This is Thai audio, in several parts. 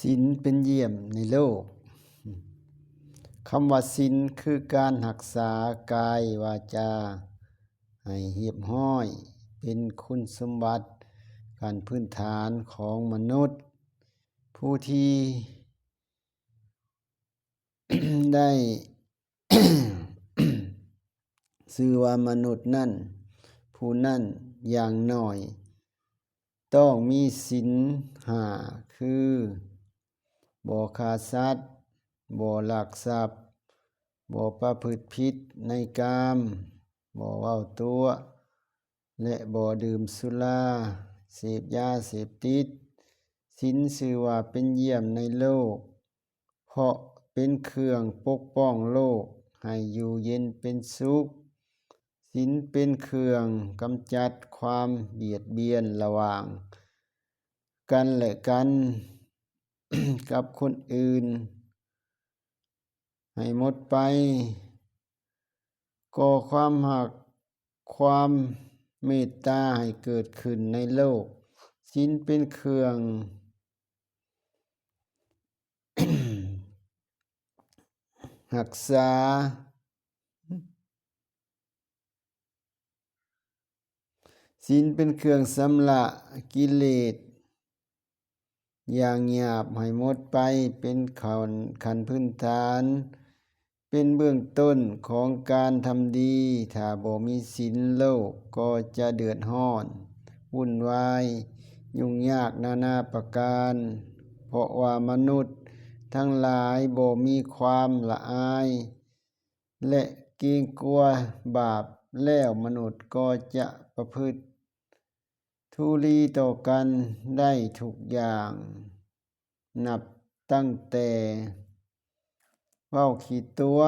ศีลเป็นเยี่ยมในโลกคำว่าศีลคือการรักษากายวาจาให้เรียบร้อยเป็นคุณสมบัติการพื้นฐานของมนุษย์ผู้ที่ ได้ ชื่อว่ามนุษย์นั่นผู้นั่นอย่างน้อยต้องมีศีลห้าคือบ่ฆ่าสัตว์บ่ลักทรัพย์บ่ประพฤติผิดในกามบ่เว้าตัวและบ่ดื่มสุราเสพยาเสพติดศีลชื่อว่าเป็นเยี่ยมในโลกเพราะเป็นเครื่องปกป้องโลกให้อยู่เย็นเป็นสุขศีลเป็นเครื่องกำจัดความเบียดเบียนระหว่างกันและกัน กับคนอื่นให้หมดไปก่อความหักความเมตตาให้เกิดขึ้นในโลกศีลเป็นเครื่อง รักษาศีลเป็นเครื่องชำระกิเลสอย่างหยาบให้หมดไปเป็นขันพื้นฐานเป็นเบื้องต้นของการทำดีถ้าบ่มีศีลโลกก็จะเดือดร้อนวุ่นวายยุ่งยากนานาประการเพราะว่ามนุษย์ทั้งหลายบ่มีความละอายและเกรงกลัวบาปแล้วมนุษย์ก็จะประพฤติทุลีต่อกันได้ทุกอย่างนับตั้งแต่เว้าขี้ตัว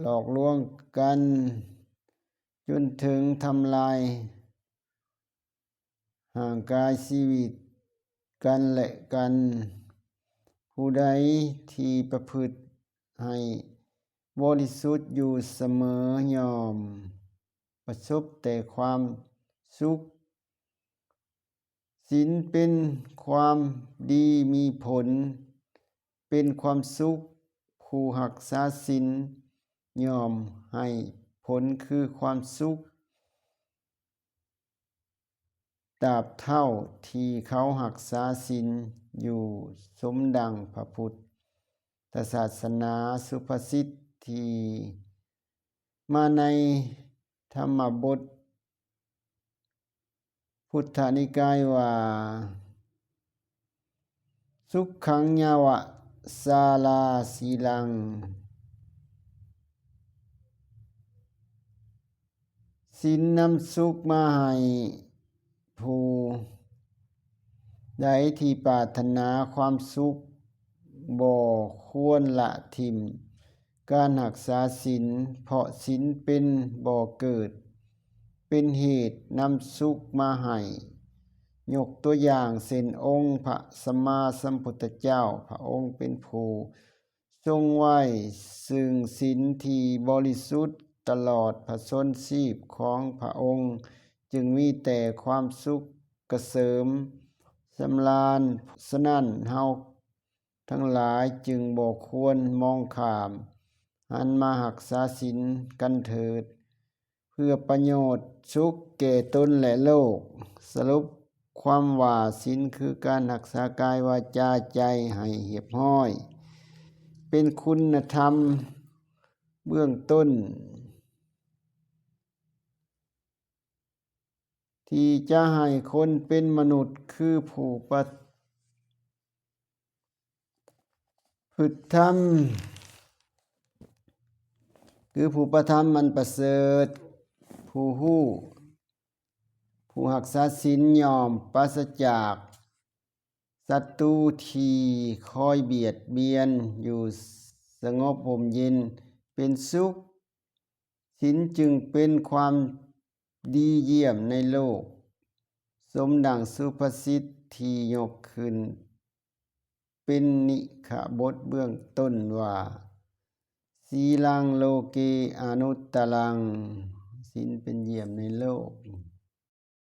หลอกลวงกันจนถึงทำลายห่างกายชีวิตกันและกันผู้ใดที่ประพฤติให้บริสุทธิ์อยู่เสมอยอมประสบแต่ความสุขศีลเป็นความดีมีผลเป็นความสุขผู้รักษาศีลยอมให้ผลคือความสุขตราบเท่าที่เขารักษาศีลอยู่สมดังพระพุทธศาสนาสุภาษิตที่มาในธรรมบทพุทธนิกายว่าสุขขังยาวะสาลาสีลังศีลนำสุขมาให้ผู้ใดที่ปรารถนาความสุขบ่ควรละทิ่มการรักษาศีลเพราะศีลเป็นบ่อเกิดเป็นเหตุนำสุขมาให้ยกตัวอย่างเช่นองค์พระสัมมาสัมพุทธเจ้าพระองค์เป็นผู้ทรงไว้ซึ่งศีลที่บริสุทธิ์ตลอดพระชนชีพของพระองค์จึงมีแต่ความสุขเกษมสำราญฉะนั้นเฮาทั้งหลายจึงบ่ควรมองข้ามหันมารักษาศีลกันเถิดเพื่อประโยชน์สุขแก่ตนและโลกสรุปความว่าศีลคือการรักษากายวาจาใจให้เรียบร้อยเป็นคุณธรรมเบื้องต้นที่จะให้คนเป็นมนุษย์คือผู้ประพฤติธรรมคือผู้ประธรรมมันประเสริฐผู้ฮู้ผู้รักษาศีลยอมปราศจากศัตรูที่คอยเบียดเบียนอยู่สงบร่มเย็นเป็นสุขศีลจึงเป็นความดีเยี่ยมในโลกสมดังสุภาษิตที่ยกขึ้นเป็นนิขบทเบื้องต้นว่าศีลังโลเกอนุตตรังศีลเป็นเยี่ยมในโลก